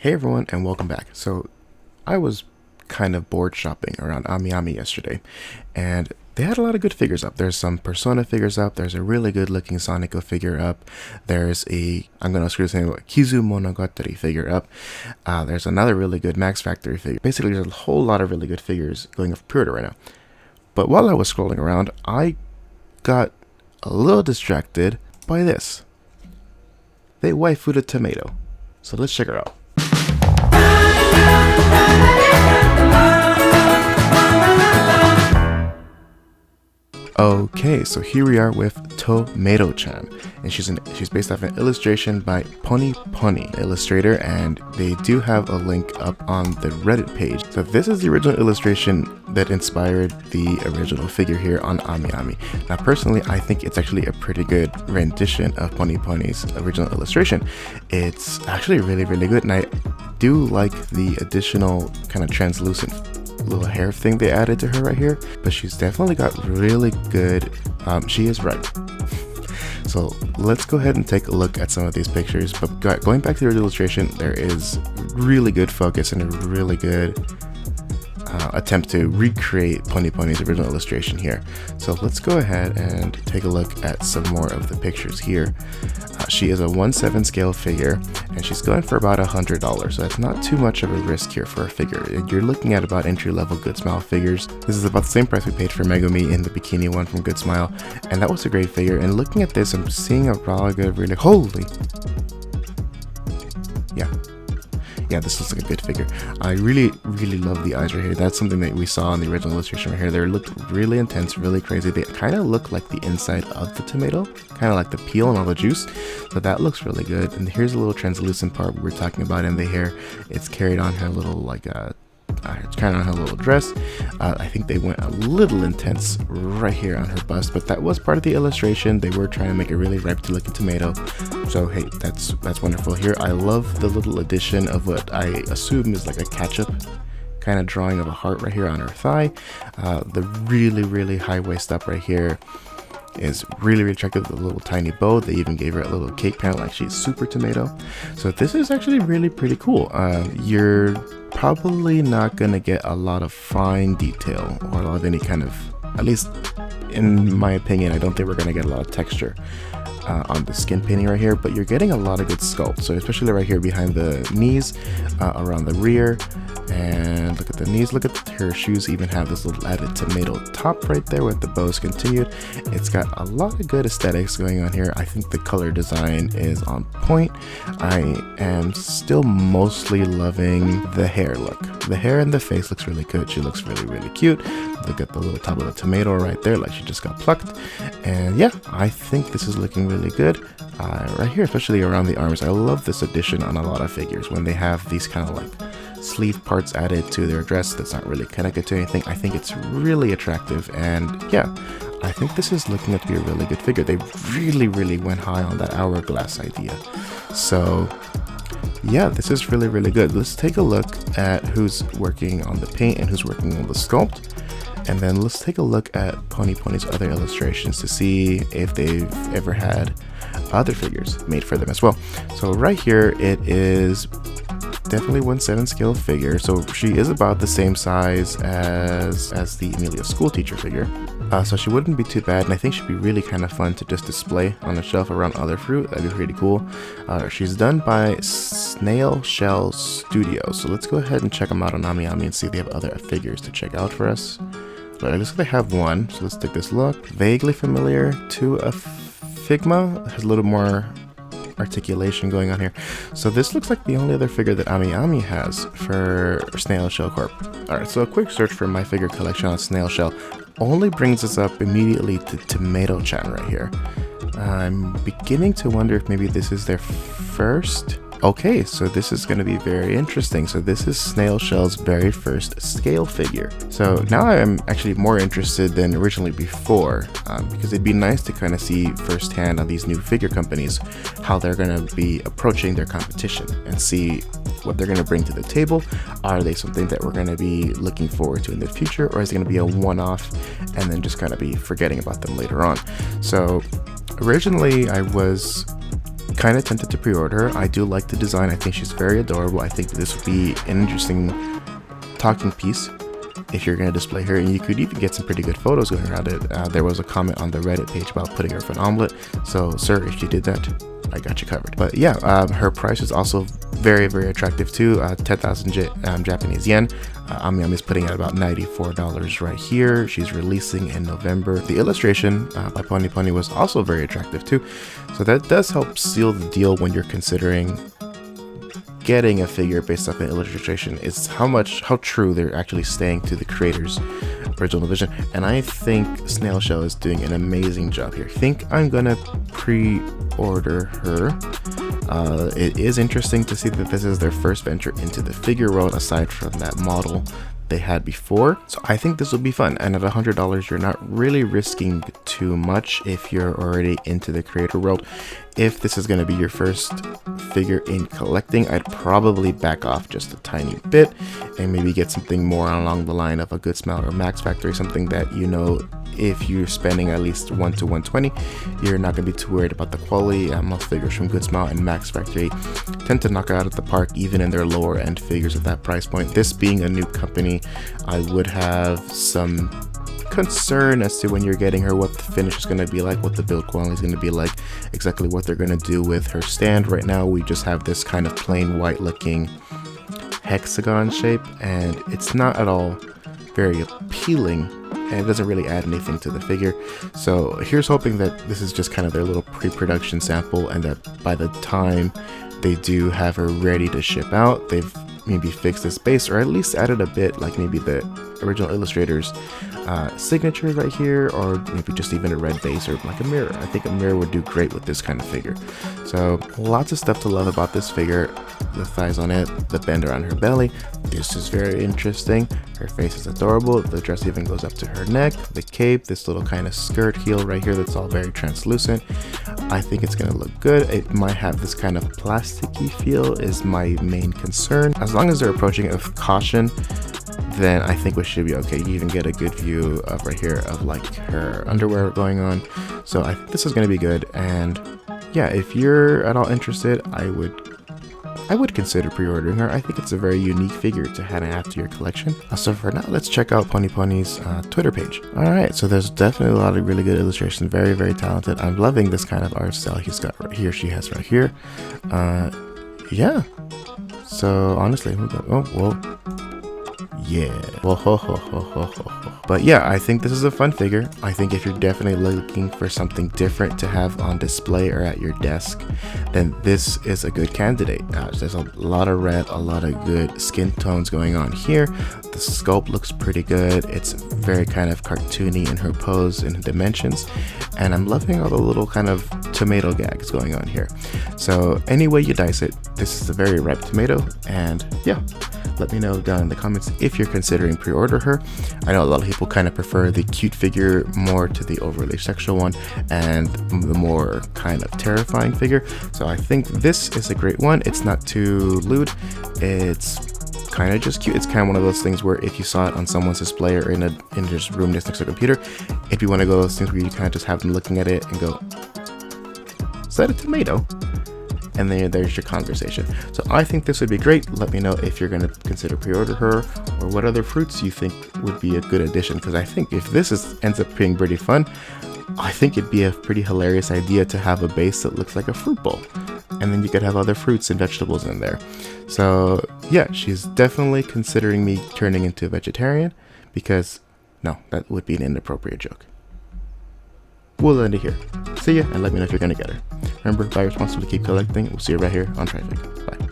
Hey everyone, and welcome back. So I was kind of bored shopping around AmiAmi yesterday, and they had a lot of good figures up. There's some Persona figures up, there's a really good looking Sonico figure up, there's a, I'm going to screw this name, Kizu Monogatari figure up, there's another really good Max Factory figure. Basically there's a whole lot of really good figures going up for pre-order right now. But while I was scrolling around, I got a little distracted by this. They waifu'd a tomato. So let's check her out. Okay, so here we are with Tomato-chan, and she's based off an illustration by Pani Illustrator, and they do have a link up on the Reddit page. So this is the original illustration that inspired the original figure here on AmiAmi. Now personally, I think it's actually a pretty good rendition of Pani's original illustration. It's actually really good, and I do like the additional kind of translucent little hair thing they added to her right here, but she's definitely got really good, she is right. So let's go ahead and take a look at some of these pictures, but going back to the illustration, there is really good focus and a really good attempt to recreate Pani's original illustration here. So let's go ahead and take a look at some more of the pictures here. She is a 1/7 scale figure, and she's going for about $100, so that's not too much of a risk here for a figure. You're looking at about entry-level Good Smile figures. This is about the same price we paid for Megumi in the bikini one from Good Smile, and that was a great figure. And looking at this, I'm seeing a really holy, yeah, this looks like a good figure. I really love the eyes right here. That's something that we saw in the original illustration right here. They looked really intense, really crazy. They kind of look like the inside of the tomato, kind of like the peel and all the juice. So that looks really good. And here's a little translucent part we were talking about in the hair. It's carried on her little it's kind of on her little dress. I think they went a little intense right here on her bust, but that was part of the illustration. They were trying to make a really ripe looking tomato. So hey, that's wonderful here. I love the little addition of what I assume is like a ketchup kind of drawing of a heart right here on her thigh. The really high waist up right here is really attractive with a little tiny bow. They even gave her a little cake panel like she's super tomato. So this is actually really pretty cool. You're probably not gonna get a lot of fine detail or a lot of any kind of, at least in my opinion, I don't think we're gonna get a lot of texture on the skin painting right here, but you're getting a lot of good sculpt. So especially right here behind the knees, around the rear, and look at the knees, look at her shoes, even have this little added tomato top right there with the bows continued. It's got a lot of good aesthetics going on here. I think the color design is on point. I am still mostly loving the hair look. The hair and the face looks really good. She looks really cute. Look at the little top of the tomato right there, like she just got plucked. And yeah, I think this is looking really good. Right here, especially around the arms. I love this addition on a lot of figures when they have these kind of like sleeve parts added to their dress that's not really connected to anything. I think it's really attractive, and yeah, I think this is looking to be a really good figure. They really went high on that hourglass idea. So yeah, this is really good. Let's take a look at who's working on the paint and who's working on the sculpt. And then let's take a look at Pani's other illustrations to see if they've ever had other figures made for them as well. So right here, it is definitely 1/7 scale figure. So she is about the same size as the Emilia school teacher figure. So she wouldn't be too bad, and I think she'd be really kind of fun to just display on a shelf around other fruit. That'd be pretty cool. She's done by Snail Shell Studios. So let's go ahead and check them out on AmiAmi and see if they have other figures to check out for us. But it looks like they have one, so let's take this look. Vaguely familiar to a Figma. It has a little more articulation going on here. So this looks like the only other figure that AmiAmi has for Snail Shell Corp. Alright, so a quick search for my figure collection on Snail Shell only brings us up immediately to Tomato-chan right here. I'm beginning to wonder if maybe this is their first. Okay, so this is going to be very interesting. So this is Snail Shell's very first scale figure. So now I am actually more interested than originally before, because it'd be nice to kind of see firsthand on these new figure companies how they're going to be approaching their competition and see what they're going to bring to the table. Are they something that we're going to be looking forward to in the future, or is it going to be a one-off and then just kind of be forgetting about them later on? So originally I was kind of tempted to pre-order her. I do like the design. I think she's very adorable. I think this would be an interesting talking piece if you're going to display her, and you could even get some pretty good photos going around it. There was a comment on the Reddit page about putting her for an omelet, so sir, if you did that, I got you covered. But yeah, her price is also very, very attractive too. 10,000 Japanese yen. AmiAmi is putting at about $94 right here. She's releasing in November. The illustration by Pony Pony was also very attractive too, so that does help seal the deal when you're considering getting a figure based off an illustration. Is how true they're actually staying to the creator's original vision, and I think Snail Shell is doing an amazing job here. I think I'm gonna pre-order her. It is interesting to see that this is their first venture into the figure world aside from that model they had before, so I think this will be fun. And at $100, you're not really risking too much if you're already into the creator world. If this is going to be your first figure in collecting, I'd probably back off just a tiny bit and maybe get something more along the line of a Good Smile or Max Factory, something that, you know, if you're spending at least $1 to $120, you're not going to be too worried about the quality. Most figures from Good Smile and Max Factory tend to knock it out of the park, even in their lower end figures at that price point. This being a new company, I would have some concern as to when you're getting her, what the finish is going to be like, what the build quality is going to be like, exactly what they're going to do with her stand. Right now, we just have this kind of plain white looking hexagon shape, and it's not at all very appealing, and it doesn't really add anything to the figure. So here's hoping that this is just kind of their little pre-production sample, and that by the time they do have her ready to ship out, they've maybe fixed this base, or at least added a bit, like maybe the original illustrator's signature right here, or maybe just even a red base, or like a mirror. I think a mirror would do great with this kind of figure. So lots of stuff to love about this figure. The thighs on it, the bend around her belly, this is very interesting. Her face is adorable. The dress even goes up to her neck. The cape, this little kind of skirt heel right here that's all very translucent. I think it's going to look good. It might have this kind of plasticky feel is my main concern. As long as they're approaching it with caution, then I think we should be okay. You even get a good view of right here of like her underwear going on. So I think this is going to be good. And yeah, if you're at all interested, I would consider pre-ordering her. I think it's a very unique figure to add to your collection. So for now, let's check out Pony Pony's Twitter page. Alright, so there's definitely a lot of really good illustrations. Very, very talented. I'm loving this kind of art style he's got right here. She has right here. Yeah. So honestly, yeah. But yeah, I think this is a fun figure. I think if you're definitely looking for something different to have on display or at your desk, then this is a good candidate. There's a lot of red, a lot of good skin tones going on here. The sculpt looks pretty good. It's very kind of cartoony in her pose and dimensions, and I'm loving all the little kind of tomato gags going on here. So any way you dice it, this is a very ripe tomato. And yeah, let me know down in the comments if you're considering pre-order her. I know a lot of people kind of prefer the cute figure more to the overly sexual one and the more kind of terrifying figure. So I think this is a great one. It's not too lewd. It's kind of just cute. It's kind of one of those things where if you saw it on someone's display or in just room next to a computer, if you want to go those things where you kind of just have them looking at it and go, is that a tomato? And then there's your conversation. So I think this would be great. Let me know if you're going to consider pre-order her, or what other fruits you think would be a good addition, because I think if this ends up being pretty fun, I think it'd be a pretty hilarious idea to have a base that looks like a fruit bowl, and then you could have other fruits and vegetables in there. So yeah, she's definitely considering me turning into a vegetarian, because no, that would be an inappropriate joke. We'll end it here. See ya, and let me know if you're gonna get her. Remember, buy responsibly, keep collecting. We'll see you right here on TriFig. Bye.